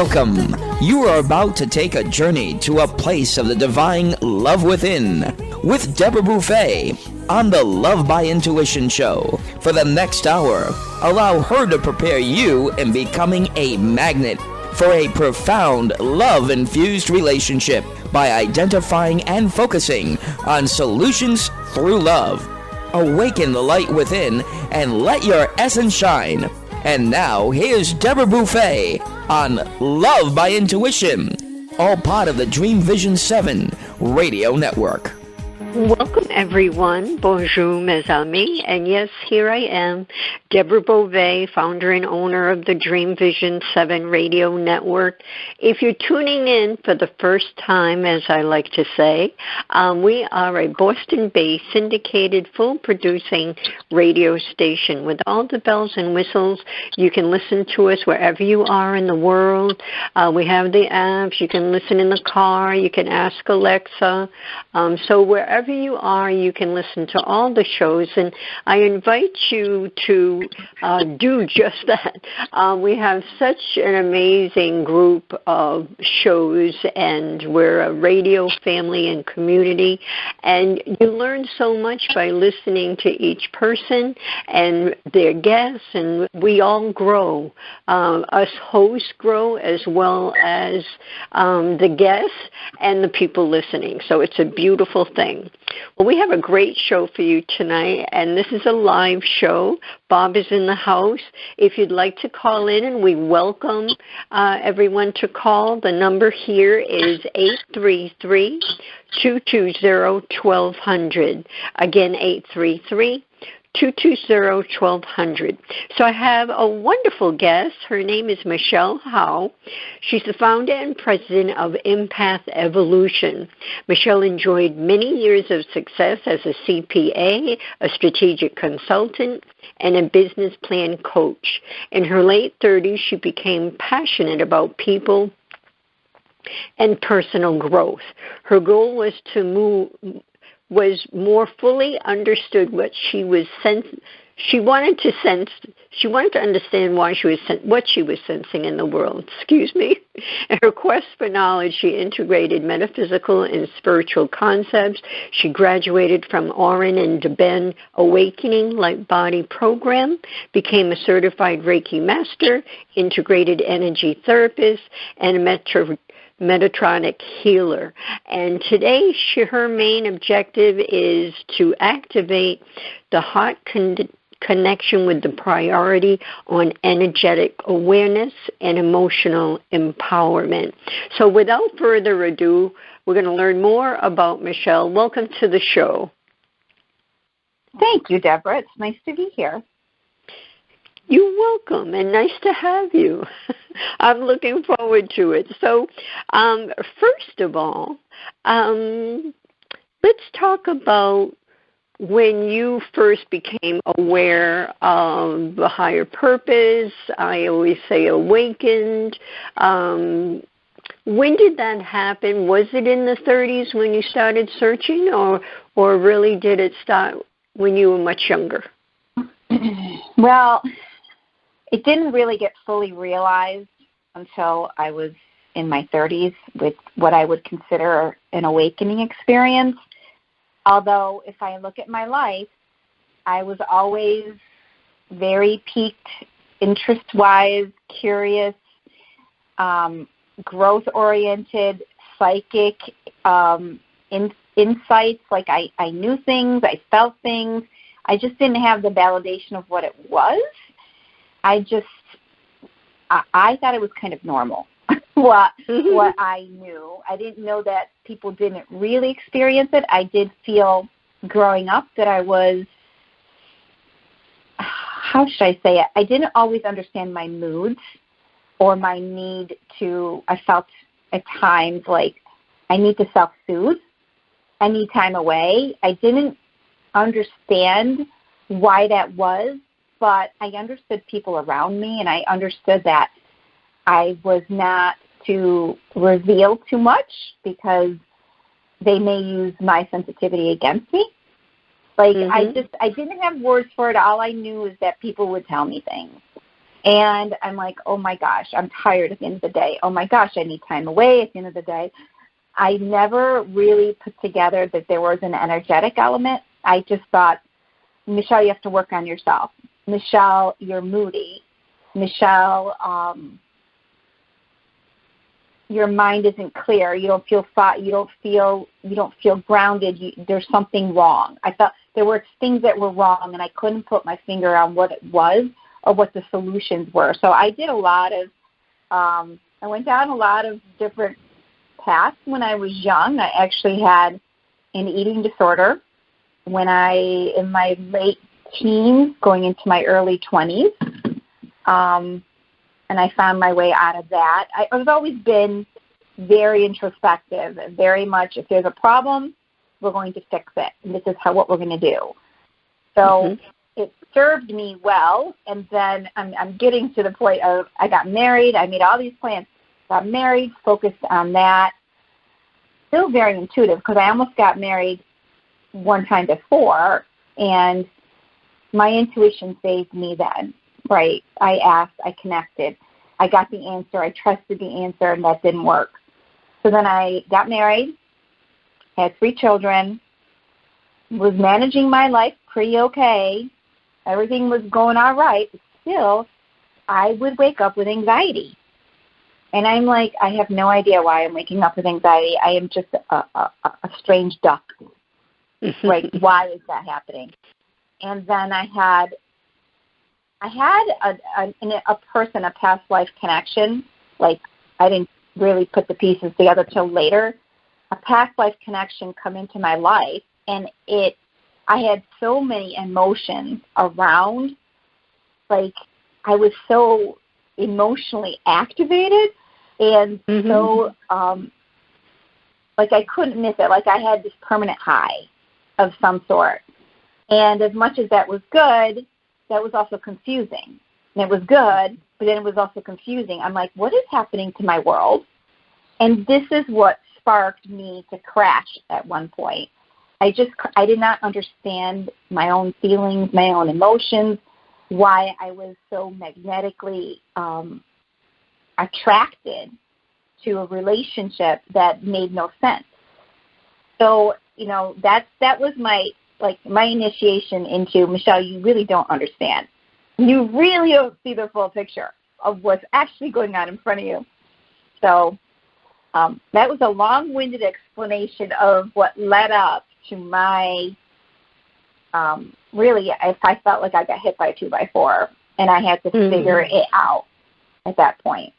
Welcome. You are about to take a journey to a place of the divine love within with Deborah Beauvais on the Love by Intuition show. For the next hour, allow her to prepare you in becoming a magnet for a profound love-infused relationship by identifying and focusing on solutions through love. Awaken the light within and let your essence shine. And now, here's Deborah Beauvais on Love by Intuition, all part of the Dream Vision 7 radio network. Welcome, everyone. Bonjour, mes amis. And yes, here I am, Deborah Beauvais, founder and owner of the Dream Vision 7 radio network. If you're tuning in for the first time, as I like to say, we are a Boston-based, syndicated, full-producing radio station with all the bells and whistles. You can listen to us wherever you are in the world. We have the apps. You can listen in the car. You can ask Alexa. So wherever you are, you can listen to all the shows, and I invite you to do just that. We have such an amazing group of shows, and we're a radio family and community, and you learn so much by listening to each person and their guests, and we all grow. Us hosts grow as well as the guests and the people listening, so it's a beautiful thing. Well, we have a great show for you tonight, and this is a live show. Bob is in the house. If you'd like to call in, and we welcome everyone to call, the number here is 833-220-1200. Again, 833-220-1200. So I have a wonderful guest. Her name is Michelle Howe. She's the founder and president of Empath Evolution. Michelle enjoyed many years of success as a CPA, a strategic consultant, and a business plan coach. In her late 30s, she became passionate about people and personal growth. Her goal was more fully understood what she was She wanted to understand what she was sensing in the world. In her quest for knowledge, she integrated metaphysical and spiritual concepts. She graduated from Orin and DaBen Awakening Light Body Program, became a certified Reiki Master, integrated energy therapist, and a Metatronic Healer. And today, her main objective is to activate the heart connection with the priority on energetic awareness and emotional empowerment. So without further ado, we're going to learn more about Michelle. Welcome to the show. Thank you, Deborah. It's nice to be here. You're welcome, and nice to have you. I'm looking forward to it. So, first of all, let's talk about when you first became aware of the higher purpose. I always say awakened. When did that happen? Was it in the 30s when you started searching, or really did it start when you were much younger? Well, it didn't really get fully realized until I was in my 30s with what I would consider an awakening experience. Although, if I look at my life, I was always very piqued, interest-wise, curious, growth-oriented, psychic, insights. Like I knew things, I felt things. I just didn't have the validation of what it was. I thought it was kind of normal, what I knew. I didn't know that people didn't really experience it. I did feel growing up that I was, how should I say it? I didn't always understand my moods or my need to, I felt at times like I need to self-soothe. I need time away. I didn't understand why that was, but I understood people around me, and I understood that I was not to reveal too much because they may use my sensitivity against me. Like, I didn't have words for it. All I knew is that people would tell me things. And I'm like, oh my gosh, I'm tired at the end of the day. Oh my gosh, I need time away at the end of the day. I never really put together that there was an energetic element. I just thought, Michelle, you have to work on yourself. Michelle, you're moody. Michelle, your mind isn't clear. You don't feel thought. You don't feel grounded. There's something wrong. I thought there were things that were wrong, and I couldn't put my finger on what it was or what the solutions were. So I did a lot of. I went down a lot of different paths when I was young. I actually had an eating disorder when in my late teens, going into my early 20s. And I found my way out of that. I've always been very introspective, very much, if there's a problem, we're going to fix it, and this is what we're going to do. So it served me well, and then I'm getting to the point of I got married. I made all these plans. Got married, focused on that. Still very intuitive, because I almost got married one time before, and my intuition saved me then. Right. I asked, I connected, I got the answer, I trusted the answer, and that didn't work. So then I got married, had 3 children, was managing my life pretty okay. Everything was going all right, but still, I would wake up with anxiety. And I'm like, I have no idea why I'm waking up with anxiety. I am just a strange duck. Right? Why is that happening? And then I had a person, a past life connection. Like, I didn't really put the pieces together till later. A past life connection come into my life, and I had so many emotions around. Like, I was so emotionally activated, and so like I couldn't miss it. Like, I had this permanent high of some sort. And as much as that was good, that was also confusing. And it was good, but then it was also confusing. I'm like, what is happening to my world? And this is what sparked me to crash at one point. I did not understand my own feelings, my own emotions, why I was so magnetically attracted to a relationship that made no sense. So, that was my initiation into, Michelle, you really don't understand. You really don't see the full picture of what's actually going on in front of you. So that was a long-winded explanation of what led up to my, really, if I felt like I got hit by a 2x4, and I had to figure it out at that point.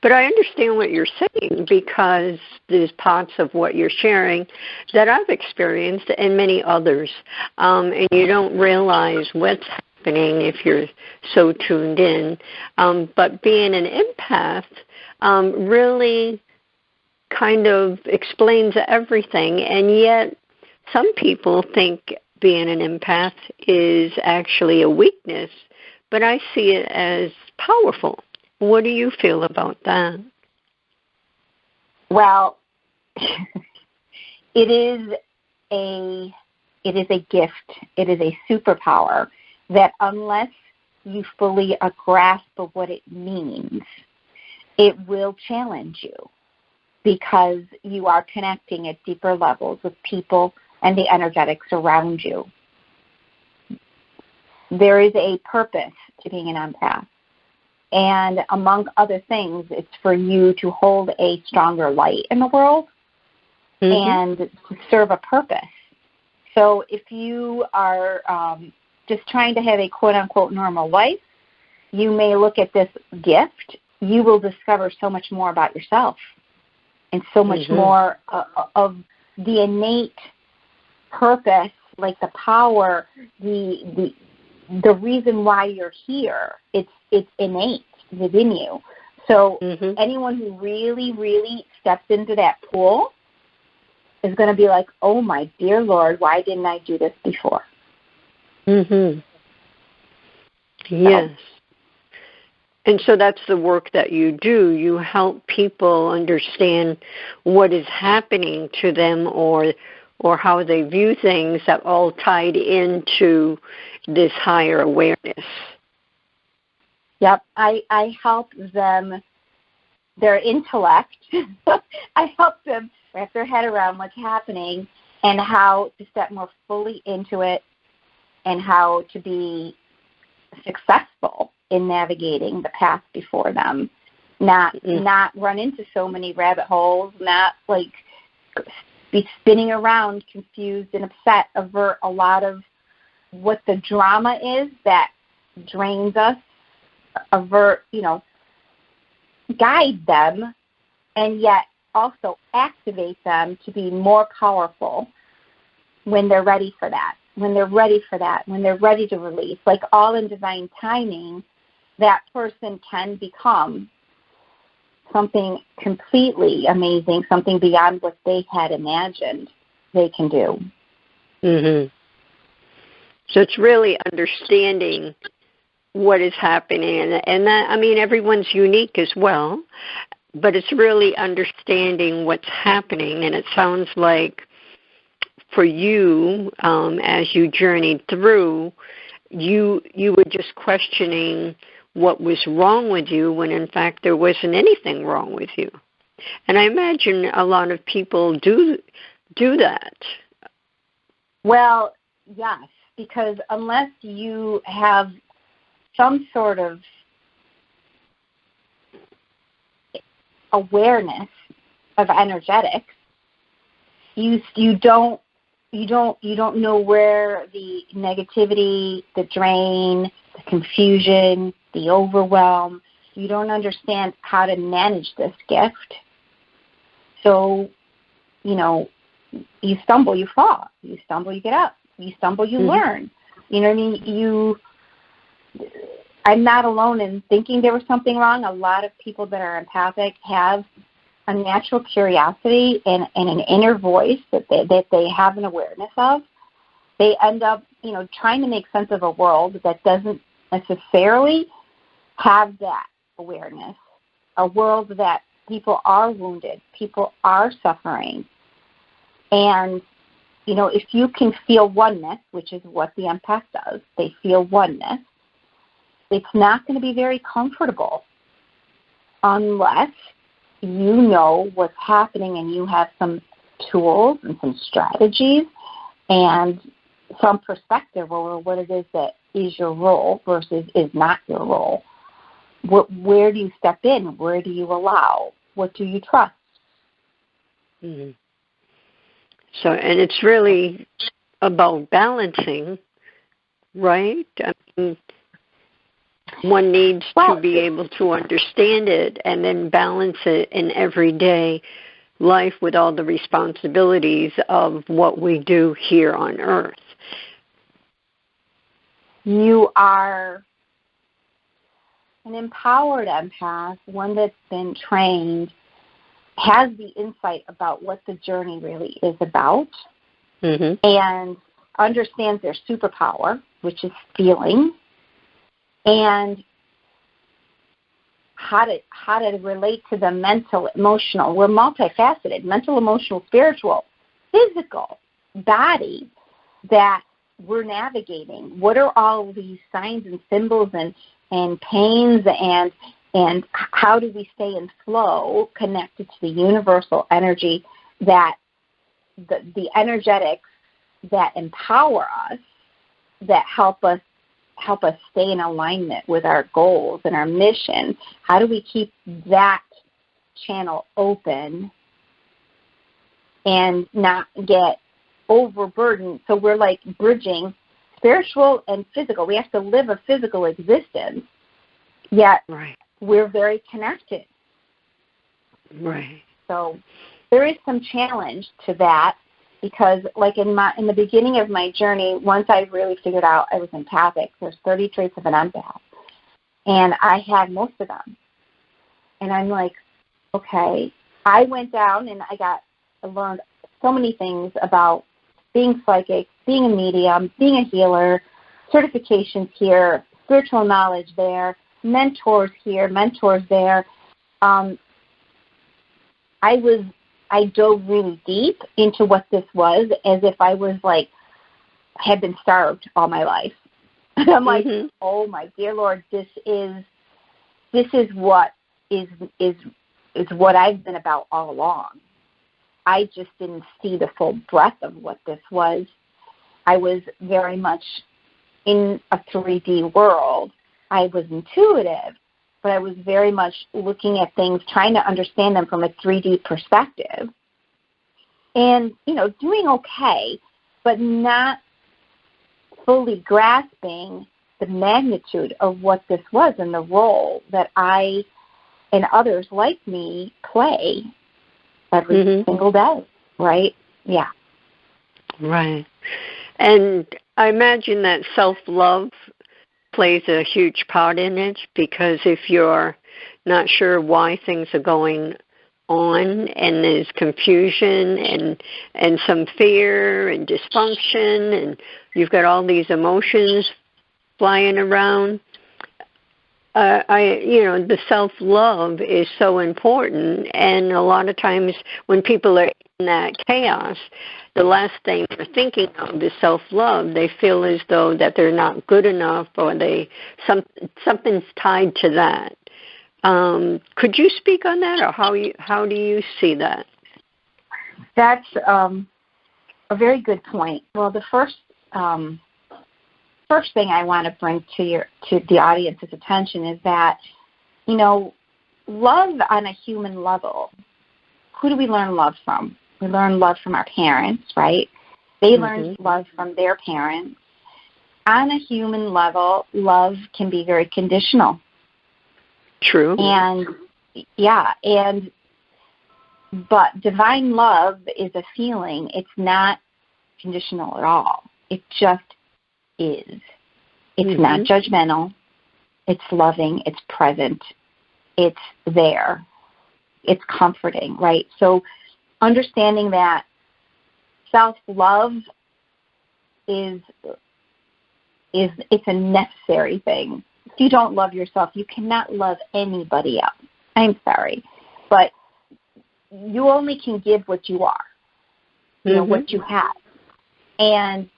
But I understand what you're saying, because there's parts of what you're sharing that I've experienced and many others. And you don't realize what's happening if you're so tuned in. But being an empath really kind of explains everything. And yet some people think being an empath is actually a weakness, but I see it as powerful. What do you feel about that? Well, it is a gift. It is a superpower that, unless you fully grasp of what it means, it will challenge you, because you are connecting at deeper levels with people and the energetics around you. There is a purpose to being an empath. And among other things, it's for you to hold a stronger light in the world and to serve a purpose. So if you are just trying to have a quote-unquote normal life, you may look at this gift. You will discover so much more about yourself and so much more of the innate purpose, like the power, the reason why you're here. It's innate within you. So anyone who really, really steps into that pool is going to be like, oh, my dear Lord, why didn't I do this before? Yes. And so that's the work that you do. You help people understand what is happening to them, or how they view things, that all tied into this higher awareness. Yep. I help them, their intellect, I help them wrap their head around what's happening and how to step more fully into it and how to be successful in navigating the path before them. Not run into so many rabbit holes, not like be spinning around confused and upset, avert a lot of what the drama is that drains us, guide them, and yet also activate them to be more powerful when they're ready for that, when they're ready to release. Like all in divine timing, that person can become something completely amazing, something beyond what they had imagined they can do. Mm-hmm. So it's really understanding what is happening, and that, I mean, everyone's unique as well, but it's really understanding what's happening. And it sounds like for you, as you journeyed through, you were just questioning what was wrong with you when in fact there wasn't anything wrong with you. And I imagine a lot of people do that. Well, yes, because unless you have some sort of awareness of energetics, you don't know where the negativity, the drain, the confusion, the overwhelm, you don't understand how to manage this gift. So, you stumble, you fall. You stumble, you get up. You stumble, you learn. You know what I mean? I'm not alone in thinking there was something wrong. A lot of people that are empathic have a natural curiosity and an inner voice that they have an awareness of. They end up, trying to make sense of a world that doesn't necessarily have that awareness, a world that people are wounded, people are suffering. And, if you can feel oneness, which is what the empath does, they feel oneness, it's not going to be very comfortable unless you know what's happening and you have some tools and some strategies and some perspective over what it is that is your role versus is not your role. Where do you step in? Where do you allow? What do you trust? Mm-hmm. So, and it's really about balancing, right? I mean, one needs to be able to understand it and then balance it in everyday life with all the responsibilities of what we do here on Earth. You are an empowered empath, one that's been trained, has the insight about what the journey really is about, and understands their superpower, which is feeling, and how to relate to the mental, emotional. We're multifaceted, mental, emotional, spiritual, physical body that we're navigating. What are all these signs and symbols and pains and how do we stay in flow connected to the universal energy, that the energetics that empower us, that help us stay in alignment with our goals and our mission? How do we keep that channel open and not get overburdened? So we're like bridging spiritual and physical. We have to live a physical existence, yet we're very connected. Right. So there is some challenge to that, because like in the beginning of my journey, once I really figured out I was empathic, there's 30 traits of an empath, and I had most of them. And I'm like, okay, I went down and I learned so many things about being psychic, being a medium, being a healer, certifications here, spiritual knowledge there, mentors here, mentors there. I dove really deep into what this was, as if I was had been starved all my life. And I'm like, oh my dear Lord, this is this is what is what I've been about all along. I just didn't see the full breadth of what this was. I was very much in a 3D world. I was intuitive, but I was very much looking at things, trying to understand them from a 3D perspective. And, doing okay, but not fully grasping the magnitude of what this was and the role that I and others like me play every single day, right? Yeah. Right. And I imagine that self-love plays a huge part in it, because if you're not sure why things are going on and there's confusion and some fear and dysfunction and you've got all these emotions flying around, the self-love is so important. And a lot of times when people are in that chaos, the last thing they're thinking of is self-love. They feel as though that they're not good enough, or something's tied to that. Could you speak on that, or how do you see that? That's a very good point. Well, the first thing I want to bring to the audience's attention is that, love on a human level. Who do we learn love from? We learn love from our parents, right? They learn love from their parents. On a human level, love can be very conditional. True. And but divine love is a feeling. It's not conditional at all. It just is. It's not judgmental. It's loving. It's present. It's there. It's comforting, right? So understanding that self-love it's a necessary thing. If you don't love yourself, you cannot love anybody else. I'm sorry. But you only can give what you are, what you have. And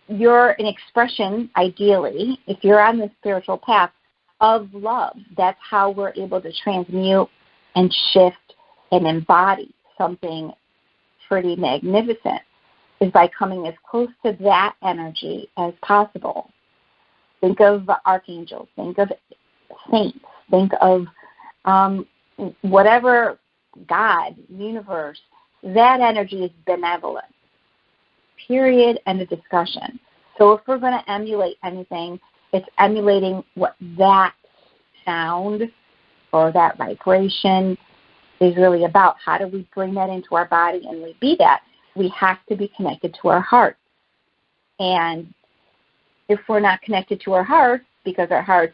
you're an expression, ideally, if you're on the spiritual path, of love. That's how we're able to transmute and shift and embody something pretty magnificent, is by coming as close to that energy as possible. Think of archangels, think of saints, think of whatever, God, universe. That energy is benevolent. Period. End of discussion. So if we're going to emulate anything, it's emulating what that sound or that vibration is really about. How do we bring that into our body and we be that? We have to be connected to our heart. And if we're not connected to our heart, because our heart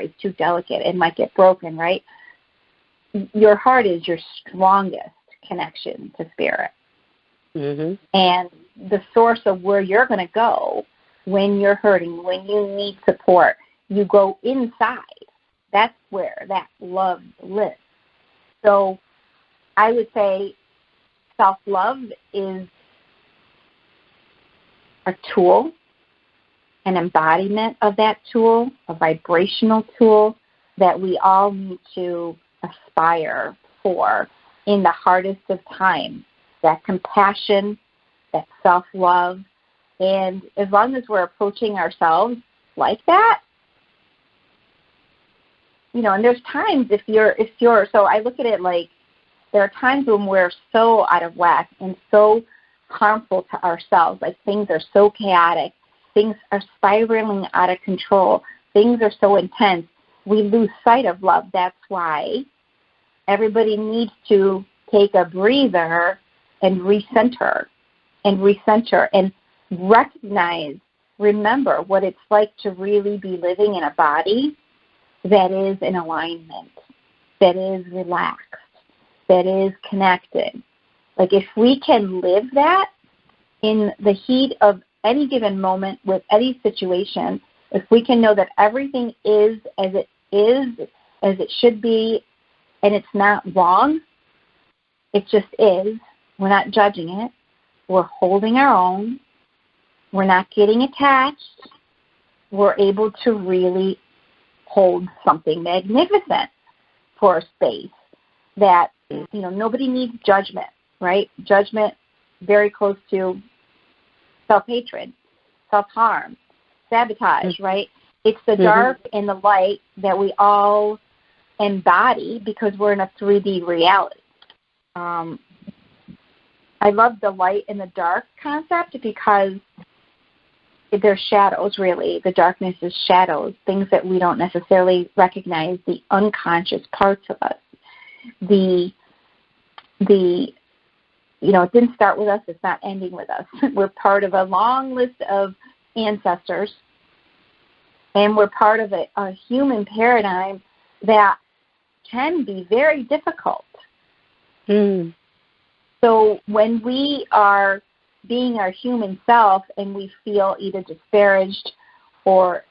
is too delicate and might get broken, right? Your heart is your strongest connection to spirit. And the source of where you're going to go when you're hurting, when you need support, you go inside. That's where that love lives. So I would say self-love is a tool, an embodiment of that tool, a vibrational tool that we all need to aspire for in the hardest of times. That compassion, that self-love, and as long as we're approaching ourselves like that, and there's times if you're, so I look at it like there are times when we're so out of whack and so harmful to ourselves, like things are so chaotic, things are spiraling out of control, things are so intense, we lose sight of love. That's why everybody needs to take a breather and recenter and recognize, remember what it's like to really be living in a body that is in alignment, that is relaxed, that is connected. Like if we can live that in the heat of any given moment with any situation, if we can know that everything is, as it should be, and it's not wrong, it just is. We're not judging it. We're holding our own. We're not getting attached. We're able to really holds something magnificent for a space that, nobody needs judgment, right? Judgment very close to self-hatred, self-harm, sabotage, right? It's the dark and the light that we all embody because we're in a 3D reality. I love the light and the dark concept because they're shadows, really. The darkness is shadows, things that we don't necessarily recognize, the unconscious parts of us. It didn't start with us. It's not ending with us. We're part of a long list of ancestors, and we're part of a human paradigm that can be very difficult. So when we are being our human self and we feel either disparaged or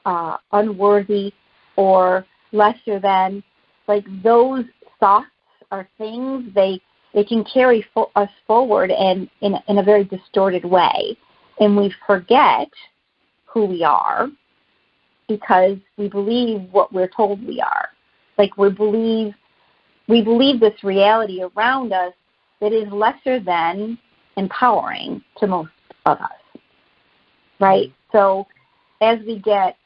unworthy or lesser than, like those thoughts or things, they can carry us forward and in a very distorted way. And we forget who we are because we believe what we're told we are. Like we believe this reality around us that is lesser than empowering to most of us, right? So as we get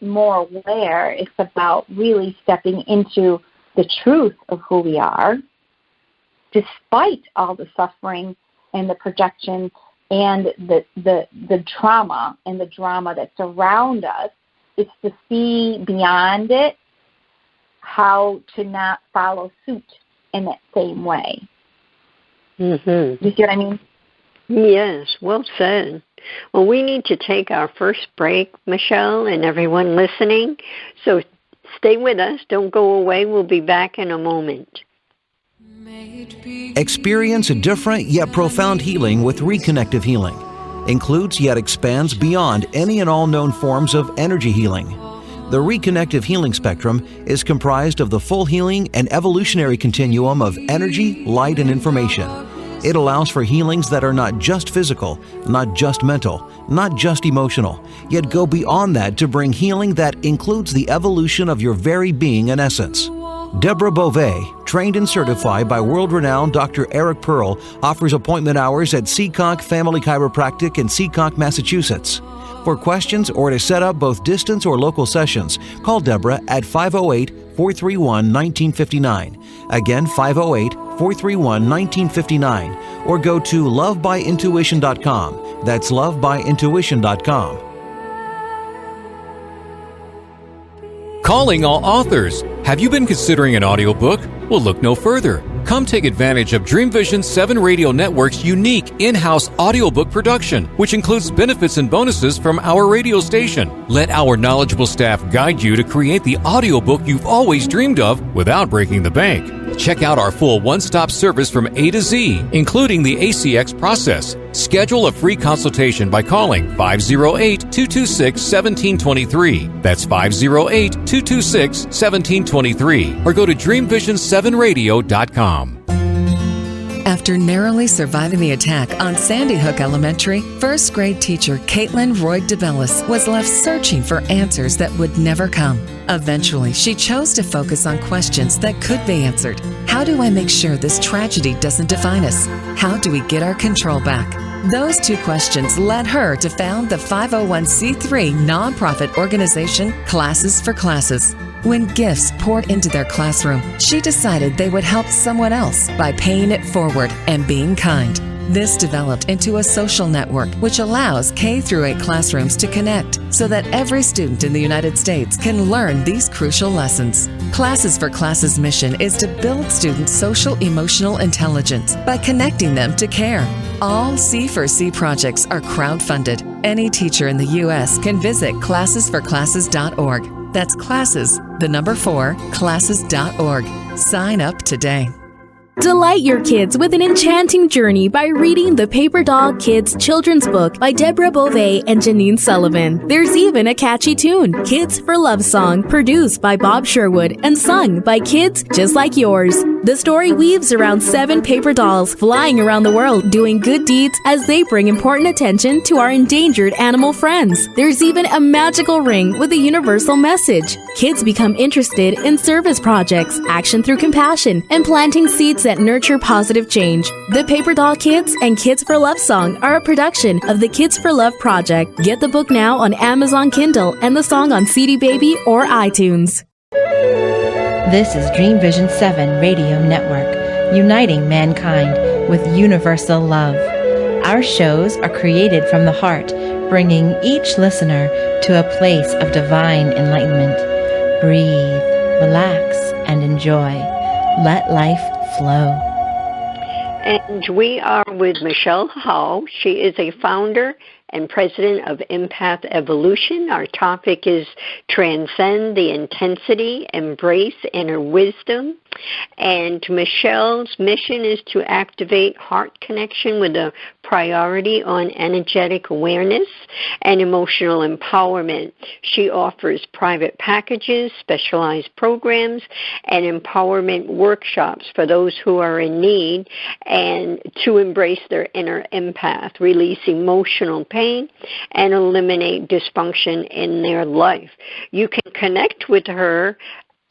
more aware, it's about really stepping into the truth of who we are, despite all the suffering and the projection and the trauma and the drama that's around us. It's to see beyond it how to not follow suit in that same way. Do you see what I mean? Yes, well said. Well, we need to take our first break, Michelle, and everyone listening. So stay with us. Don't go away. We'll be back in a moment. Experience a different yet profound healing with Reconnective Healing. Includes yet expands beyond any and all known forms of energy healing. The Reconnective Healing spectrum is comprised of the full healing and evolutionary continuum of energy, light, and information. It allows for healings that are not just physical, not just mental, not just emotional, yet go beyond that to bring healing that includes the evolution of your very being and essence. Deborah Beauvais, trained and certified by world-renowned Dr. Eric Pearl, offers appointment hours at Seekonk Family Chiropractic in Seekonk, Massachusetts. For questions or to set up both distance or local sessions, call Deborah at 508-431-1959. Again, 508-431-1959. Or go to lovebyintuition.com. That's lovebyintuition.com. Calling all authors. Have you been considering an audiobook? Well, look no further. Come take advantage of Dream Vision 7 Radio Network's unique in-house audiobook production, which includes benefits and bonuses from our radio station. Let our knowledgeable staff guide you to create the audiobook you've always dreamed of without breaking the bank. Check out our full one-stop service from A to Z, including the ACX process. Schedule a free consultation by calling 508-226-1723. That's 508-226-1723. Or go to dreamvision7radio.com. After narrowly surviving the attack on Sandy Hook Elementary, first grade teacher Caitlin Roy DeBellis was left searching for answers that would never come. Eventually, she chose to focus on questions that could be answered. How do I make sure this tragedy doesn't define us? How do we get our control back? Those two questions led her to found the 501c3 nonprofit organization Classes for Classes. When gifts poured into their classroom, she decided they would help someone else by paying it forward and being kind. This developed into a social network which allows K-8 classrooms to connect so that every student in the United States can learn these crucial lessons. Classes for Classes' mission is to build students' social emotional intelligence by connecting them to care. All C4C projects are crowd-funded. Any teacher in the U.S. can visit classesforclasses.org. That's classes, the number 4, classes.org. Sign up today. Delight your kids with an enchanting journey by reading the Paper Doll Kids children's book by Deborah Beauvais and Janine Sullivan. There's even a catchy tune, Kids for Love Song, produced by Bob Sherwood and sung by kids just like yours. The story weaves around 7 paper dolls flying around the world doing good deeds as they bring important attention to our endangered animal friends. There's even a magical ring with a universal message. Kids become interested in service projects, action through compassion, and planting seeds that nurture positive change. The Paper Doll Kids and Kids for Love song are a production of the Kids for Love Project. Get the book now on Amazon Kindle and the song on CD Baby or iTunes. This is Dream Vision 7 Radio Network, uniting mankind with universal love. Our shows are created from the heart, bringing each listener to a place of divine enlightenment. Breathe, relax, and enjoy. Let life flow. And we are with Michelle Howe. She is a founder and president of Empath Evolution. Our topic is Transcend the Intensity, Embrace Inner Wisdom. And Michelle's mission is to activate heart connection with a priority on energetic awareness and emotional empowerment. She offers private packages, specialized programs, and empowerment workshops for those who are in need and to embrace their inner empath, release emotional pain, and eliminate dysfunction in their life. You can connect with her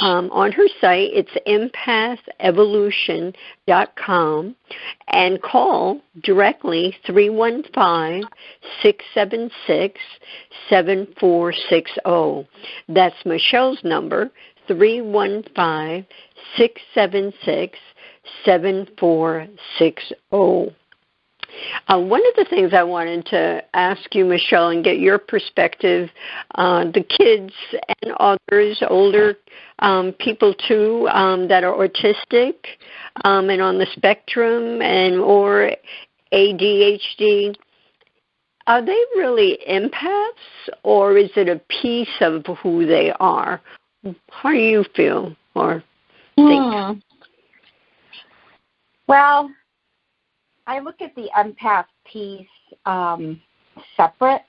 on her site. It's empathevolution.com, and call directly 315-676-7460. That's Michelle's number, 315-676-7460. One of the things I wanted to ask you, Michelle, and get your perspective, the kids and others, older people too, that are autistic and on the spectrum and or ADHD, are they really empaths, or is it a piece of who they are? How do you feel or think? Well, I look at the empath piece separate.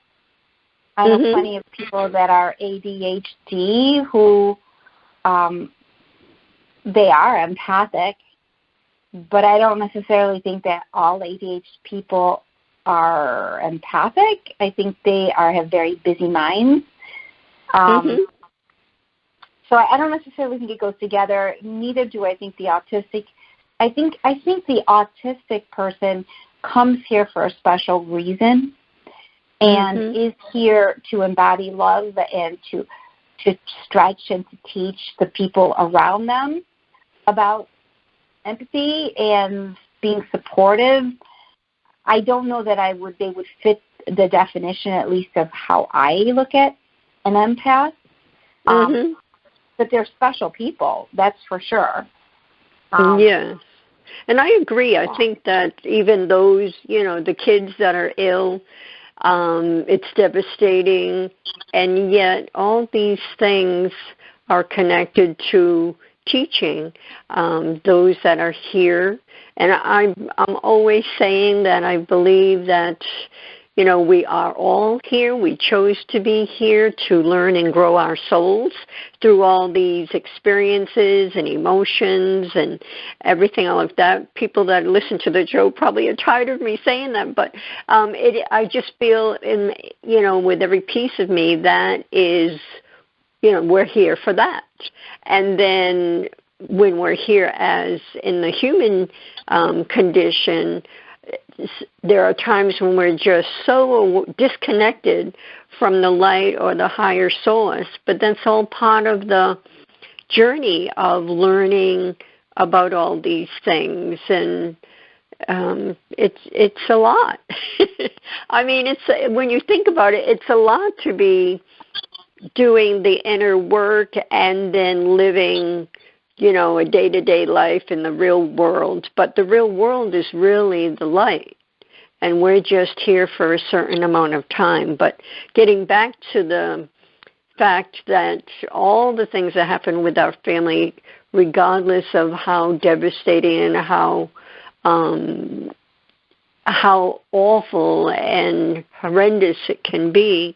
I know plenty of people that are ADHD who they are empathic, but I don't necessarily think that all ADHD people are empathic. I think they have very busy minds. So I don't necessarily think it goes together. Neither do I think the autistic. I think the autistic person comes here for a special reason and is here to embody love and to stretch and to teach the people around them about empathy and being supportive. I don't know that they would fit the definition, at least of how I look at an empath. But they're special people, that's for sure. Yes. And I agree. I think that even those, the kids that are ill, it's devastating, and yet all these things are connected to teaching those that are here. And I'm always saying that I believe that, we are all here. We chose to be here to learn and grow our souls through all these experiences and emotions and everything like that. People that listen to the show probably are tired of me saying that, but I just feel with every piece of me that is, we're here for that. And then when we're here as in the human condition, there are times when we're just so disconnected from the light or the higher source, but that's all part of the journey of learning about all these things, and it's a lot. I mean, when you think about it, it's a lot to be doing the inner work and then living a day-to-day life in the real world. But the real world is really the light, and we're just here for a certain amount of time. But getting back to the fact that all the things that happen with our family, regardless of how devastating and how awful and horrendous it can be,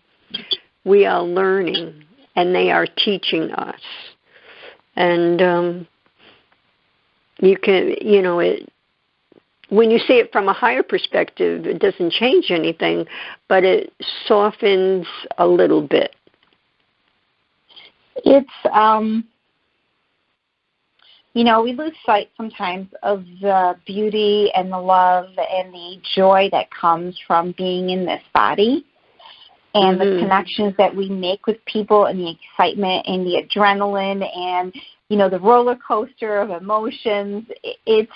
we are learning, and they are teaching us. And you can, when you see it from a higher perspective, it doesn't change anything, but it softens a little bit. It's, we lose sight sometimes of the beauty and the love and the joy that comes from being in this body, and the connections that we make with people, and the excitement and the adrenaline and, the roller coaster of emotions. It's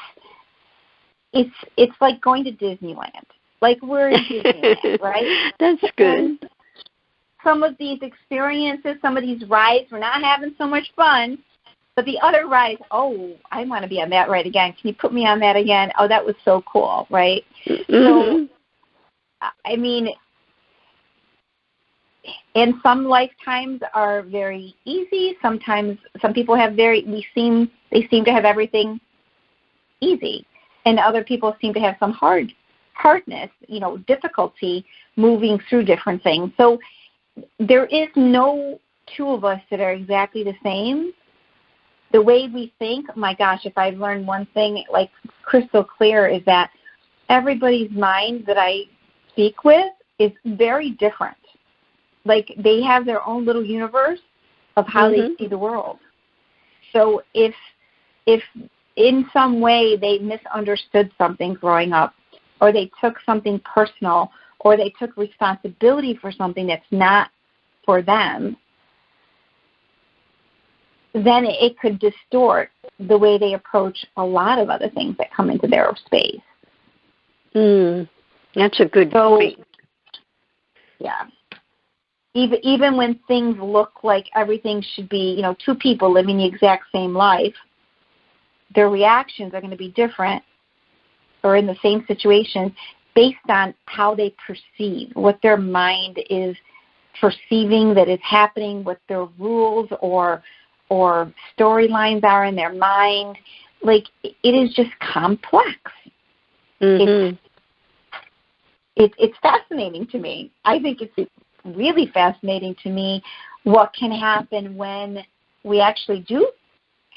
like going to Disneyland. Like we're in Disneyland, right? That's good. And some of these experiences, some of these rides, we're not having so much fun. But the other rides, I want to be on that ride again. Can you put me on that again? Oh, that was so cool, right? So, I mean, and some lifetimes are very easy. Sometimes some people have they seem to have everything easy, and other people seem to have some hardness, difficulty moving through different things. So there is no two of us that are exactly the same. The way we think, my gosh, if I've learned one thing, like crystal clear, is that everybody's mind that I speak with is very different. Like they have their own little universe of how they see the world. So if in some way they misunderstood something growing up, or they took something personal, or they took responsibility for something that's not for them, then it could distort the way they approach a lot of other things that come into their space. That's a good point. Yeah. Even when things look like everything should be, two people living the exact same life, their reactions are going to be different, or in the same situation, based on how they perceive, what their mind is perceiving that is happening, what their rules or storylines are in their mind. Like, it is just complex. It's fascinating to me. I think it's really fascinating to me what can happen when we actually do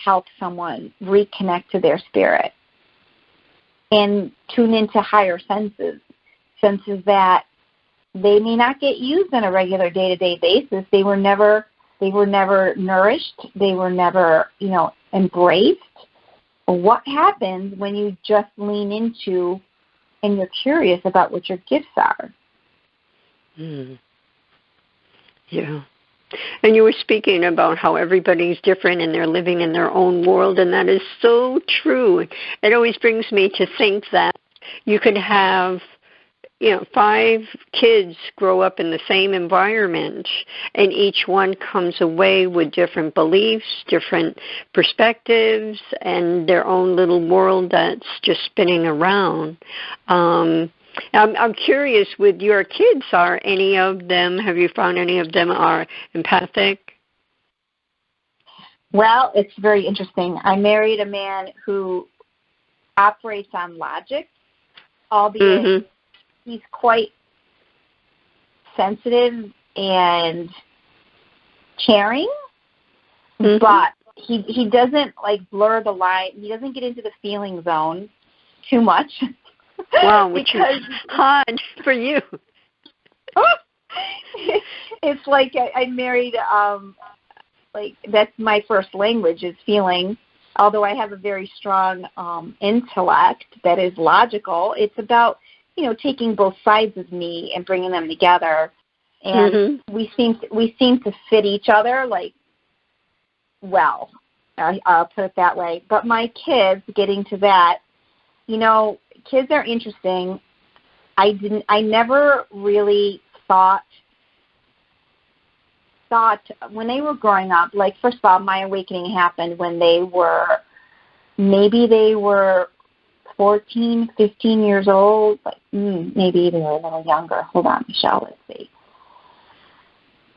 help someone reconnect to their spirit and tune into higher senses that they may not get used on a regular day-to-day basis. They were never nourished. They were never, embraced. What happens when you just lean into and you're curious about what your gifts are? Yeah. And you were speaking about how everybody's different and they're living in their own world, and that is so true. It always brings me to think that you could have 5 kids grow up in the same environment, and each one comes away with different beliefs, different perspectives, and their own little world that's just spinning around. I'm curious, with your kids, have you found any of them are empathic? Well, it's very interesting. I married a man who operates on logic, albeit he's quite sensitive and caring, but he doesn't blur the line. He doesn't get into the feeling zone too much. Wow, which is hard for you. It's like I married, that's my first language is feeling. Although I have a very strong intellect that is logical, it's about, taking both sides of me and bringing them together. And we seem to fit each other, I'll put it that way. But my kids, getting to that, kids are interesting. I never really thought when they were growing up, first of all, my awakening happened when they were 14, 15 years old, maybe even a little younger. Hold on, Michelle, let's see.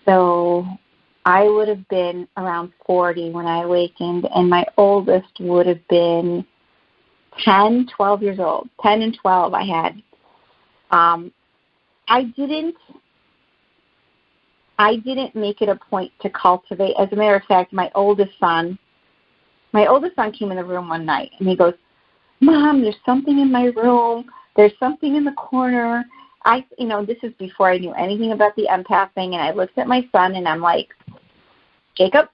So I would have been around 40 when I awakened, and my oldest would have been 10, 12 years old. 10 and 12 I had. I didn't make it a point to cultivate. As a matter of fact, my oldest son, my oldest son came in the room one night, and he goes, Mom, there's something in my room. There's something in the corner. This is before I knew anything about the empath thing, and I looked at my son, and I'm like, Jacob,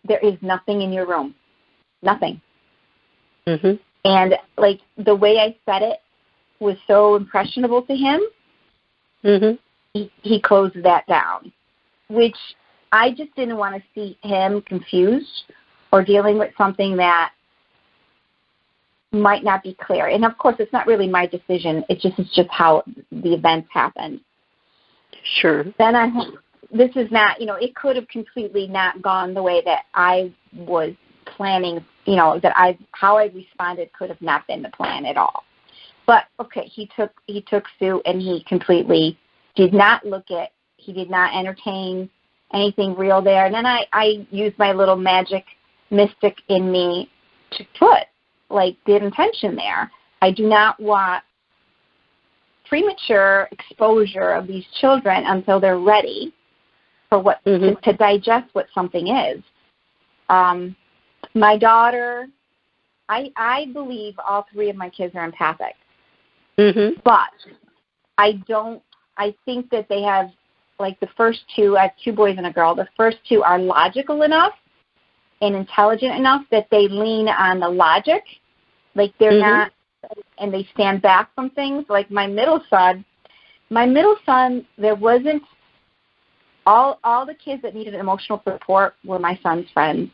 there is nothing in your room. Nothing. Mm-hmm. And, like, the way I said it was so impressionable to him, mm-hmm. he closed that down, which I just didn't want to see him confused or dealing with something that might not be clear. And, of course, it's not really my decision. It's just how the events happened. Sure. Then this is not, it could have completely not gone the way that I was planning, how I responded could have not been the plan at all. But, okay, he took Sue, and he completely did not he did not entertain anything real there. And then I used my little magic mystic in me to put, like, the intention there. I do not want premature exposure of these children until they're ready for mm-hmm. to digest what something is. My daughter, I believe all three of my kids are empathic. Mm-hmm. But I think that they have, like, the first two, I have 2 boys and a girl, the first 2 are logical enough and intelligent enough that they lean on the logic. Like, they're mm-hmm. not, and they stand back from things. Like my middle son, there wasn't, all the kids that needed emotional support were my son's friends.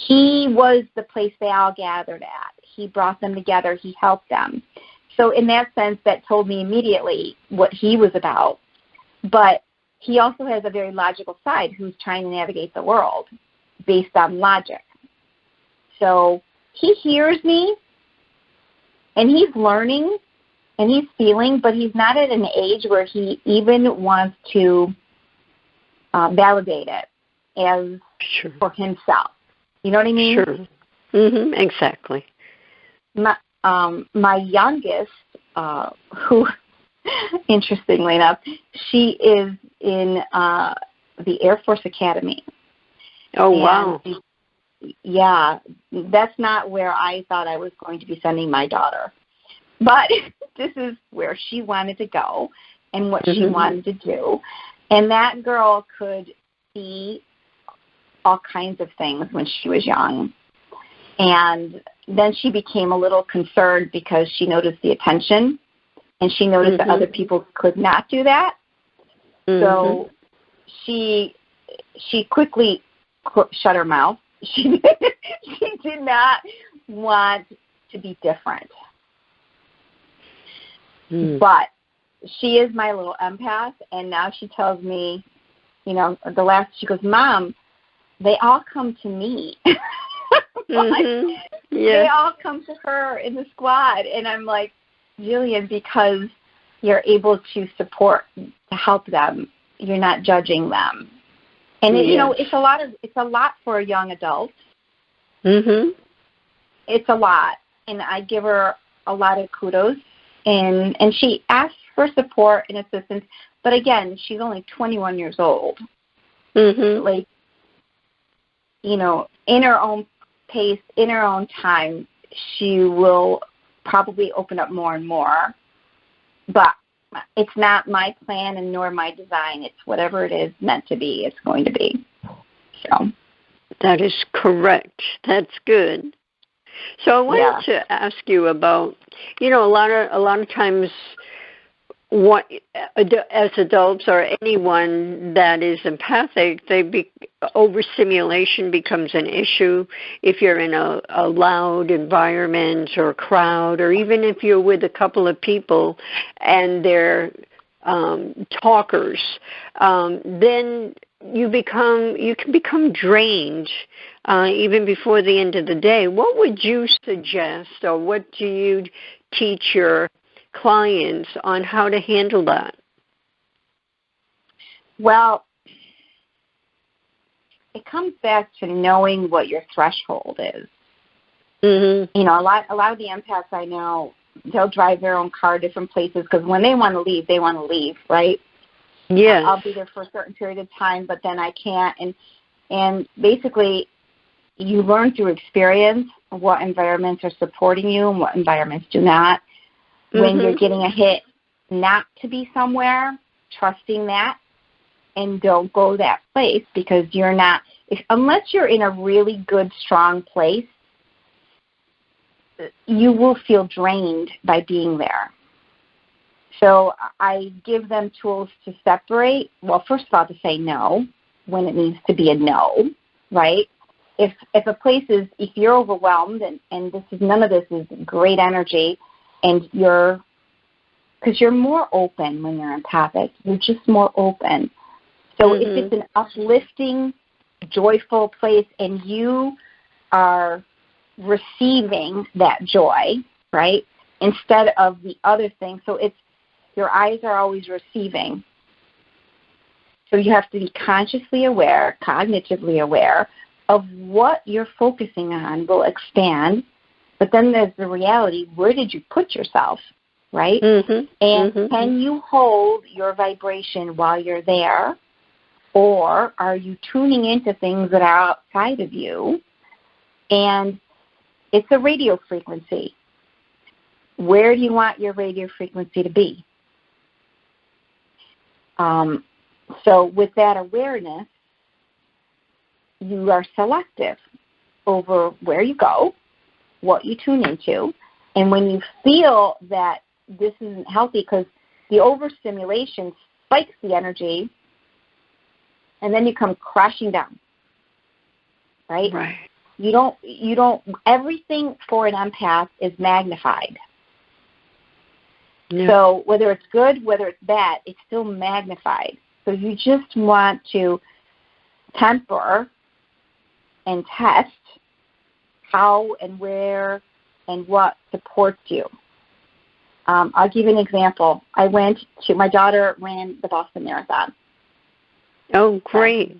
He was the place they all gathered at. He brought them together. He helped them. So in that sense, that told me immediately what he was about. But he also has a very logical side who's trying to navigate the world based on logic. So he hears me, and he's learning, and he's feeling, but he's not at an age where he even wants to validate it as sure. for himself. You know what I mean? Sure. Mm-hmm. Exactly. My youngest, who, interestingly enough, she is in the Air Force Academy. Oh, wow. Yeah, that's not where I thought I was going to be sending my daughter. But this is where she wanted to go and what mm-hmm. she wanted to do. And that girl could see all kinds of things when she was young. And then she became a little concerned because she noticed the attention, and she noticed mm-hmm. that other people could not do that. Mm-hmm. So she quickly shut her mouth. She did not want to be different. Mm. But she is my little empath, and now she tells me, she goes, Mom, they all come to me. mm-hmm. Yeah. They all come to her in the squad. And I'm like, Jillian, because you're able to support, to help them, you're not judging them. And it's a lot for a young adult. Mm-hmm. It's a lot, and I give her a lot of kudos. And she asks for support and assistance, but again, she's only 21 years old. Mm-hmm. Like, in her own pace, in her own time, she will probably open up more and more. But it's not my plan and nor my design. It's whatever it is meant to be, it's going to be. So that is correct. That's good. So I wanted to ask you about, a lot of times, as adults or anyone that is empathic, overstimulation becomes an issue if you're in a loud environment or crowd, or even if you're with a couple of people and they're talkers, then you can become drained even before the end of the day. What would you suggest, or what do you teach your clients on how to handle that? Well, it comes back to knowing what your threshold is. Mm-hmm. A lot of the empaths I know, they'll drive their own car different places because when they want to leave, they want to leave, right? Yeah. I'll be there for a certain period of time, but then I can't. And basically, you learn through experience what environments are supporting you and what environments do not. When you're getting a hit not to be somewhere, trusting that, and don't go that place, because you're not, unless you're in a really good, strong place, you will feel drained by being there. So I give them tools to separate. Well, first of all, to say no when it needs to be a no, right? If a place is, if you're overwhelmed and this is, none of this is great energy, and because you're more open when you're empathic, you're just more open. So if it's an uplifting, joyful place and you are receiving that joy, right, instead of the other thing, so it's, your eyes are always receiving. So you have to be consciously aware, cognitively aware of what you're focusing on will expand. But then there's the reality, where did you put yourself, right? And can you hold your vibration while you're there? Or are you tuning into things that are outside of you? And it's a radio frequency. Where do you want your radio frequency to be? So with that awareness, you are selective over where you go, what you tune into, and when you feel that this isn't healthy, because the overstimulation spikes the energy, and then you come crashing down, right? Right. You don't, everything for an empath is magnified. Yeah. So whether it's good, whether it's bad, it's still magnified. So you just want to temper and test how and where and what supports you. I'll give you an example. My daughter ran the Boston Marathon. Oh, great.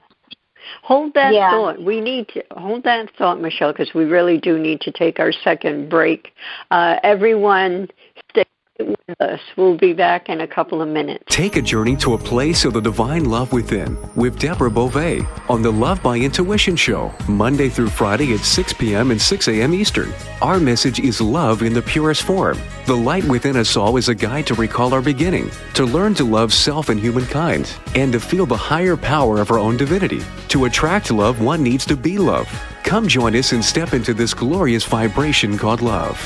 Hold that thought. We need to hold that thought, Michelle, because we really do need to take our second break. Everyone, stay with us. We'll be back in a couple of minutes. Take a journey to a place of the divine love within with Deborah Beauvais on the Love by Intuition Show, Monday through Friday at 6 p.m. and 6 a.m. Eastern. Our message is love in the purest form. The light within us all is a guide to recall our beginning, to learn to love self and humankind, and to feel the higher power of our own divinity. To attract love, one needs to be love. Come join us and step into this glorious vibration called love.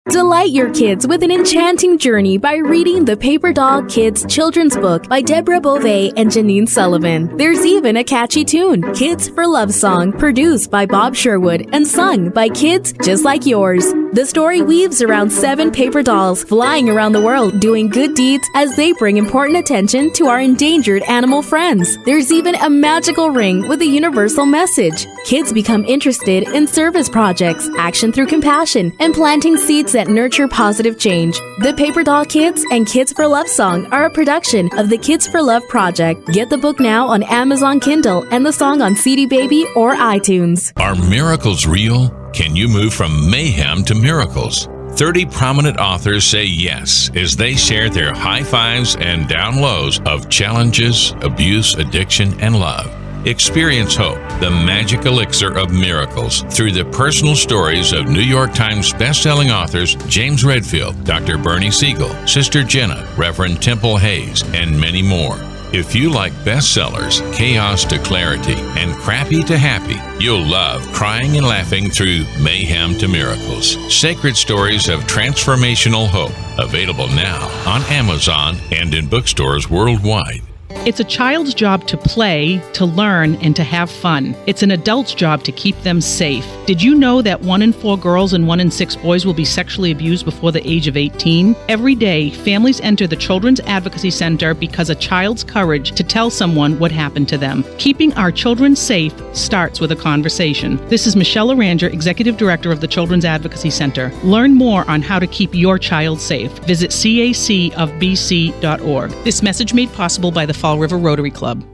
Delight your kids with an enchanting journey by reading the Paper Doll Kids children's book by Deborah Beauvais and Janine Sullivan. There's even a catchy tune, Kids for Love Song, produced by Bob Sherwood and sung by kids just like yours. The story weaves around 7 paper dolls flying around the world doing good deeds as they bring important attention to our endangered animal friends. There's even a magical ring with a universal message. Kids become interested in service projects, action through compassion, and planting seeds that nurture positive change. The Paper Doll Kids and Kids for Love Song are a production of the Kids for Love Project. Get the book now on Amazon Kindle and the song on CD Baby or iTunes. Are miracles real? Can you move from mayhem to miracles? 30 prominent authors say yes as they share their high fives and down lows of challenges, abuse, addiction, and love. Experience hope, the magic elixir of miracles, through the personal stories of New York Times bestselling authors James Redfield, Dr. Bernie Siegel, Sister Jenna, Reverend Temple Hayes, and many more. If you like bestsellers, chaos to clarity, and crappy to happy, you'll love crying and laughing through mayhem to miracles. Sacred stories of transformational hope. Available now on Amazon and in bookstores worldwide. It's a child's job to play, to learn, and to have fun. It's an adult's job to keep them safe. Did you know that 1 in 4 girls and 1 in 6 boys will be sexually abused before the age of 18? Every day, families enter the Children's Advocacy Center because a child's courage to tell someone what happened to them. Keeping our children safe starts with a conversation. This is Michelle Aranger, Executive Director of the Children's Advocacy Center. Learn more on how to keep your child safe. Visit cacofbc.org. This message made possible by the Fall River Rotary Club.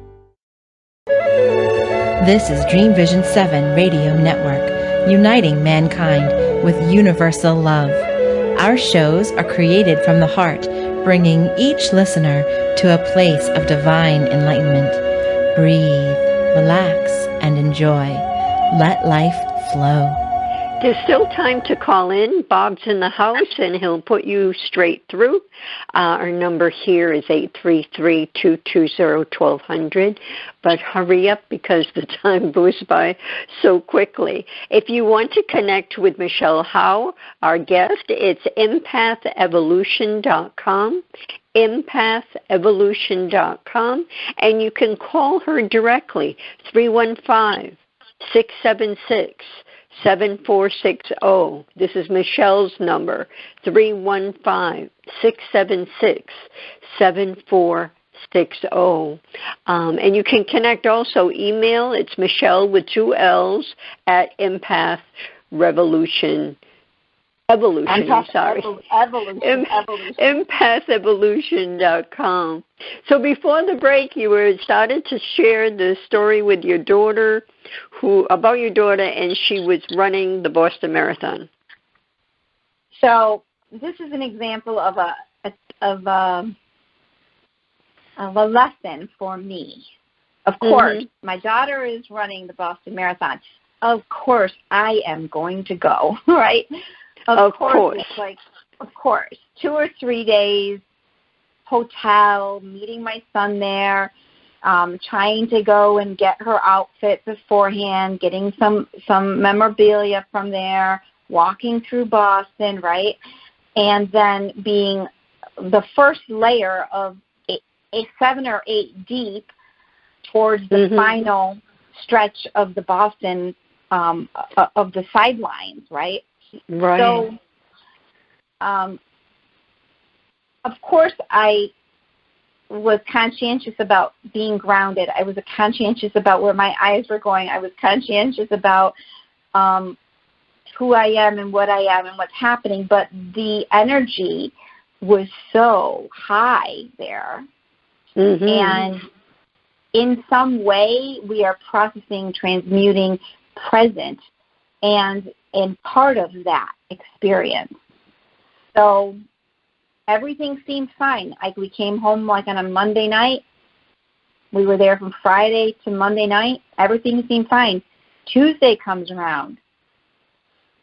This is Dream Vision 7 Radio Network, uniting mankind with universal love. Our shows are created from the heart, bringing each listener to a place of divine enlightenment. Breathe, relax, and enjoy. Let life flow. There's still time to call in. Bob's in the house, and he'll put you straight through. Our number here is 833-220-1200. But hurry up because the time goes by so quickly. If you want to connect with Michelle Howe, our guest, it's empathevolution.com. empathevolution.com, and you can call her directly, 315-676-7460. This is Michelle's number, 315-676-7460. And you can connect also, email, it's Michelle with 2 L's at Empath Revolution. Empathevolution.com. So before the break, you started to share the story with your daughter, about your daughter, and she was running the Boston Marathon. So this is an example of a lesson for me. Of course, my daughter is running the Boston Marathon. Of course, I am going to go, right? Of course. It's like, of course, 2 or 3 days, hotel, meeting my son there, trying to go and get her outfit beforehand, getting some memorabilia from there, walking through Boston, right? And then being the first layer of a 7 or 8 deep towards the final stretch of the Boston, of the sidelines, right? Right. So, of course, I was conscientious about being grounded. I was conscientious about where my eyes were going. I was conscientious about who I am and what I am and what's happening. But the energy was so high there. And in some way, we are processing, transmuting, present, and part of that experience. So everything seemed fine. Like we came home like on a Monday night. We were there from Friday to Monday night. Everything seemed fine. Tuesday comes around.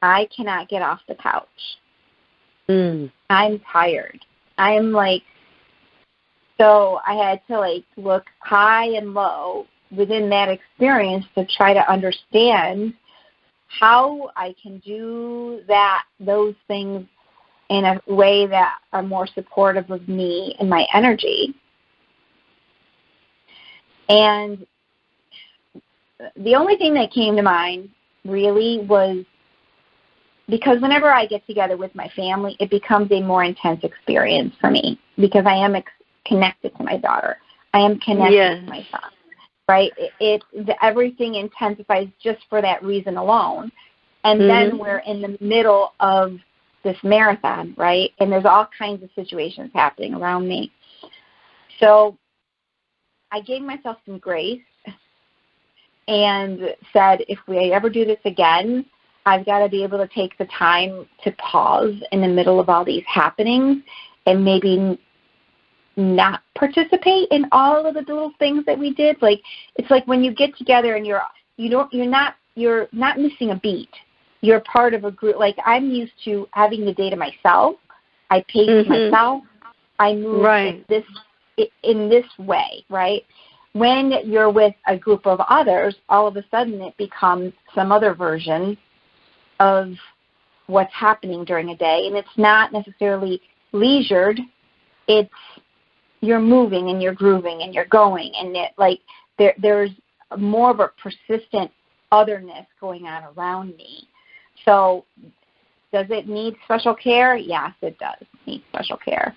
I cannot get off the couch. I'm tired. I am like, so I had to like look high and low within that experience to try to understand how I can do those things in a way that are more supportive of me and my energy. And the only thing that came to mind really was because whenever I get together with my family, it becomes a more intense experience for me because I am connected to my daughter. I am connected to my son. Right? Everything intensifies just for that reason alone. And then we're in the middle of this marathon, right? And there's all kinds of situations happening around me. So I gave myself some grace and said, if we ever do this again, I've got to be able to take the time to pause in the middle of all these happenings and maybe not participate in all of the little things that we did. Like it's like when you get together and you're not missing a beat. You're part of a group. Like I'm used to having the day to myself. I pace myself. I move in this way, right? When you're with a group of others, all of a sudden it becomes some other version of what's happening during a day, and it's not necessarily leisured. It's you're moving and you're grooving and you're going, and it like there's more of a persistent otherness going on around me. So does it need special care? Yes, it does need special care.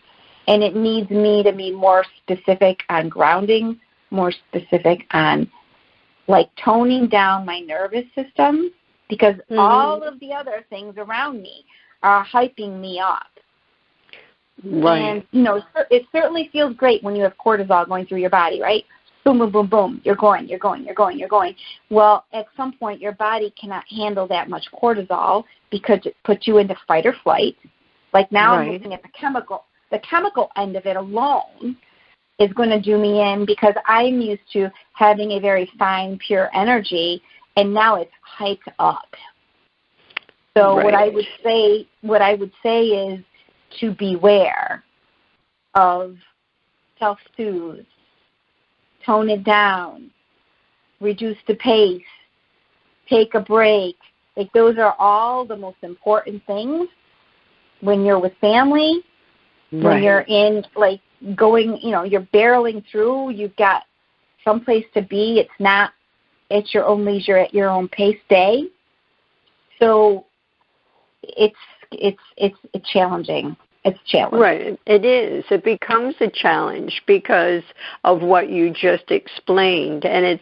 And it needs me to be more specific on grounding, more specific on like toning down my nervous system, because all of the other things around me are hyping me up. Right. And, you know, it certainly feels great when you have cortisol going through your body, right? Boom, boom, boom, boom. You're going. Well, at some point, your body cannot handle that much cortisol because it puts you into fight or flight. Like now I'm looking at the the chemical end of it alone is going to do me in, because I'm used to having a very fine, pure energy, and now it's hyped up. So Right. what I would say is to beware of self-soothe, tone it down, reduce the pace, take a break. Like, those are all the most important things when you're with family, Right. when you're in, like, going, you're barreling through, you've got someplace to be. It's not at your own leisure, at your own pace day. So it's challenging. It's challenging. Right, it is. It becomes a challenge because of what you just explained, and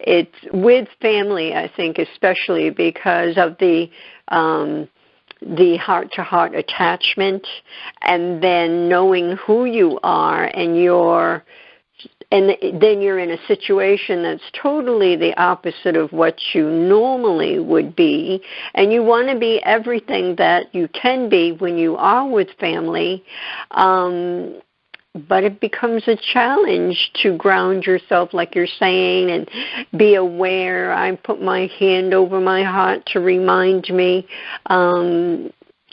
it's with family, I think, especially because of the heart-to-heart attachment, and then knowing who you are, and then you're in a situation that's totally the opposite of what you normally would be, and you want to be everything that you can be when you are with family, but it becomes a challenge to ground yourself, like you're saying, and be aware. I put my hand over my heart to remind me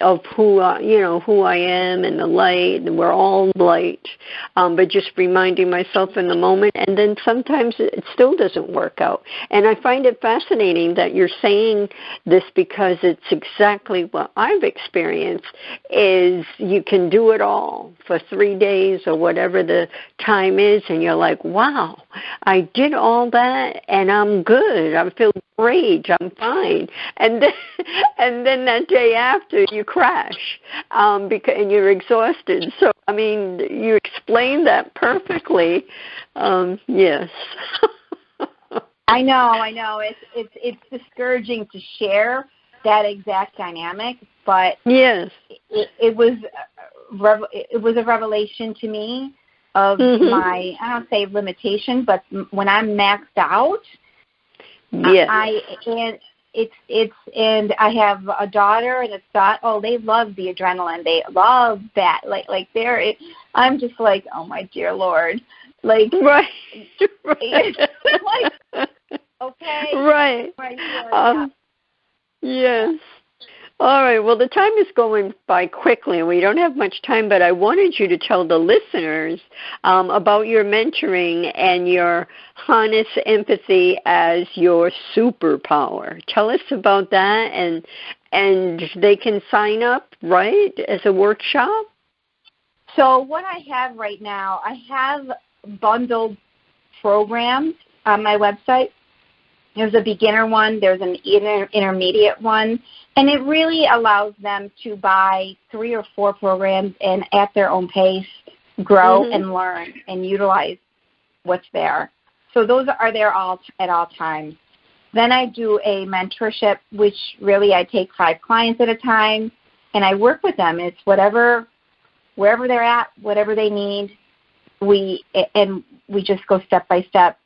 of who I am, and the light, and we're all light, but just reminding myself in the moment, and then sometimes it still doesn't work out. And I find it fascinating that you're saying this, because it's exactly what I've experienced, is you can do it all for 3 days or whatever the time is, and you're like, wow, I did all that, and I'm good, I feel great, I'm fine. And then that day after, you crash, and you're exhausted. So, I mean, you explained that perfectly. Yes. I know. It's discouraging to share that exact dynamic, but yes, it was a revelation to me of my, I don't say limitation, but when I'm maxed out. Yes. And I have a daughter and a son. Oh, they love the adrenaline. They love that. I'm just like, oh my dear Lord. Like, right. Like, okay. Right. Yes. All right. Well, the time is going by quickly, and we don't have much time, but I wanted you to tell the listeners about your mentoring and your harness empathy as your superpower. Tell us about that, and they can sign up, right, as a workshop? So what I have right now, I have bundled programs on my website. There's a beginner one, there's an intermediate one, and it really allows them to buy 3 or 4 programs and at their own pace grow and learn and utilize what's there. So those are there at all times. Then I do a mentorship, which really I take 5 clients at a time, and I work with them. It's wherever they're at, whatever they need, we just go step by step.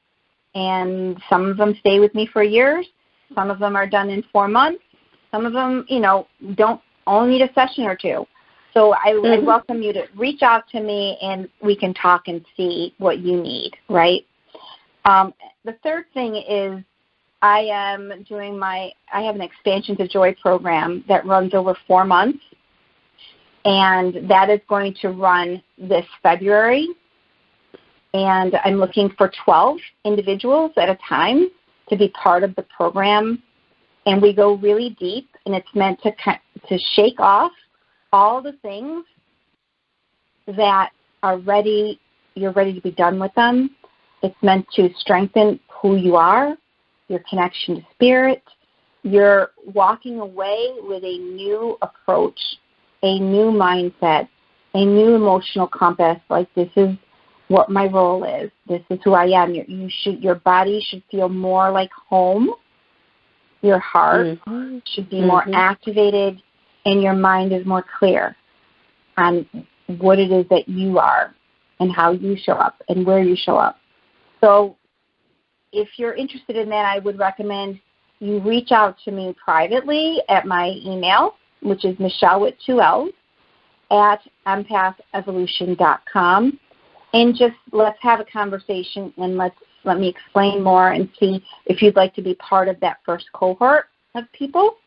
And some of them stay with me for years. Some of them are done in 4 months. Some of them, don't only need a session or 2. So I welcome you to reach out to me, and we can talk and see what you need, right? The third thing is I have an Expansion to Joy program that runs over 4 months, and that is going to run this February. And I'm looking for 12 individuals at a time to be part of the program. And we go really deep, and it's meant to shake off all the things that are ready. You're ready to be done with them. It's meant to strengthen who you are, your connection to spirit. You're walking away with a new approach, a new mindset, a new emotional compass. Like, this is what my role is. This is who I am. Your body should feel more like home. Your heart should be more activated, and your mind is more clear on what it is that you are and how you show up and where you show up. So if you're interested in that, I would recommend you reach out to me privately at my email, which is Michelle with 2 L's, at empathevolution.com. And just let's have a conversation, and let me explain more and see if you'd like to be part of that first cohort of people.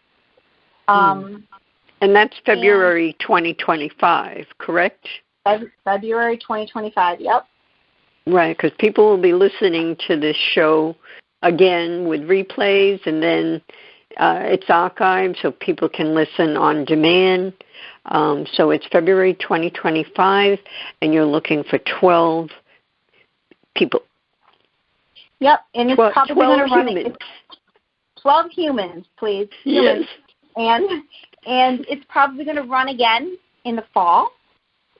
And that's February 2025, correct? February 2025, yep. Right, because people will be listening to this show again with replays, and then it's archived so people can listen on demand. So it's February 2025, and you're looking for 12 people. Yep, and it's probably going to run humans. 12 humans, please. Yes. And it's probably going to run again in the fall.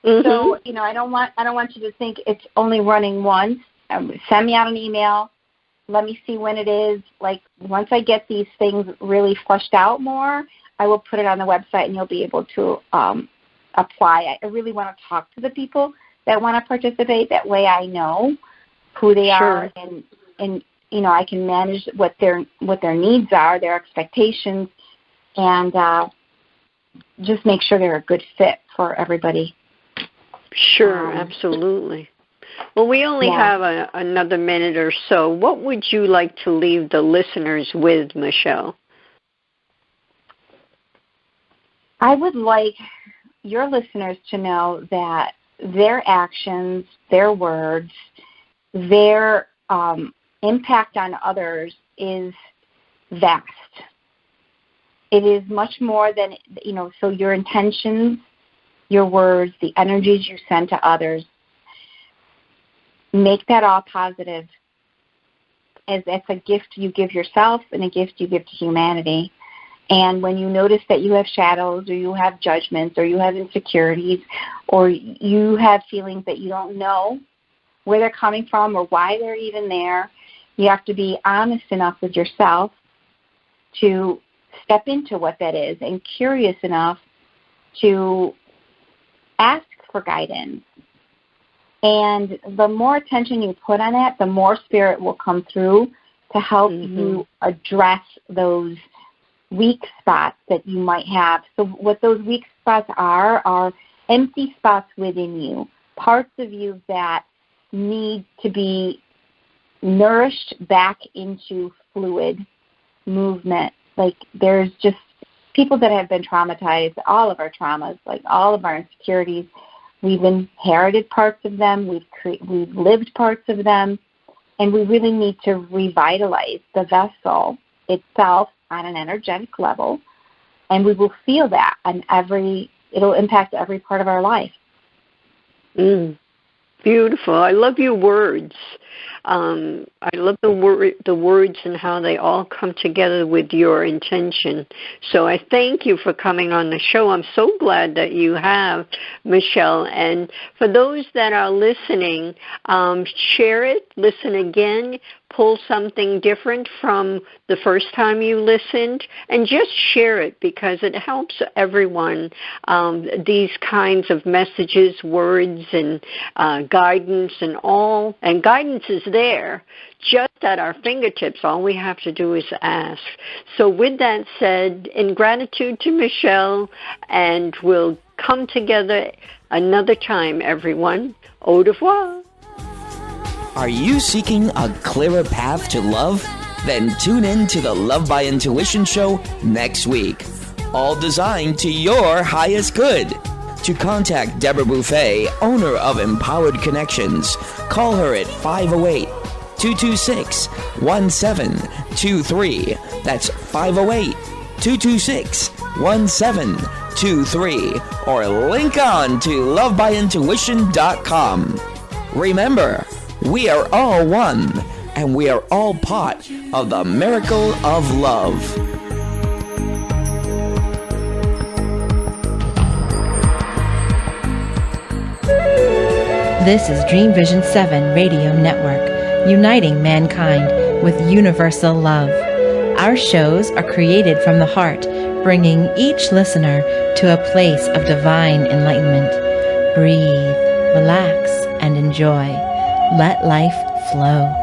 Mm-hmm. So, I don't want you to think it's only running once. Send me out an email. Let me see when it is. Like, once I get these things really fleshed out more, I will put it on the website, and you'll be able to apply. I really want to talk to the people that want to participate. That way I know who they are, and I can manage what their needs are, their expectations, and just make sure they're a good fit for everybody. Sure, absolutely. Well, we only have another minute or so. What would you like to leave the listeners with, Michelle? I would like your listeners to know that their actions, their words, their impact on others is vast. It is much more than, so your intentions, your words, the energies you send to others, make that all positive, as that's a gift you give yourself and a gift you give to humanity. And when you notice that you have shadows, or you have judgments, or you have insecurities, or you have feelings that you don't know where they're coming from or why they're even there, you have to be honest enough with yourself to step into what that is, and curious enough to ask for guidance. And the more attention you put on it, the more spirit will come through to help you address those weak spots that you might have. So what those weak spots are empty spots within you, parts of you that need to be nourished back into fluid movement. Like, there's just people that have been traumatized, all of our traumas, like all of our insecurities. We've inherited parts of them, we've lived parts of them, and we really need to revitalize the vessel itself on an energetic level, and we will feel that on it'll impact every part of our life. Beautiful. I love your words. I love the words and how they all come together with your intention. So I thank you for coming on the show. I'm so glad that you have, Michelle. And for those that are listening, share it, listen again, pull something different from the first time you listened, and just share it, because it helps everyone. These kinds of messages, words, and guidance and all. And guidance is there, just at our fingertips. All we have to do is ask. So with that said, in gratitude to Michelle, and we'll come together another time, everyone. Au revoir. Are you seeking a clearer path to love? Then tune in to the Love by Intuition show next week. All designed to your highest good. To contact Deborah Beauvais, owner of Empowered Connections, call her at 508-226-1723. That's 508-226-1723. Or link on to lovebyintuition.com. Remember, we are all one, and we are all part of the miracle of love. This is Dream Vision 7 Radio Network, uniting mankind with universal love. Our shows are created from the heart, bringing each listener to a place of divine enlightenment. Breathe, relax, and enjoy. Let life flow.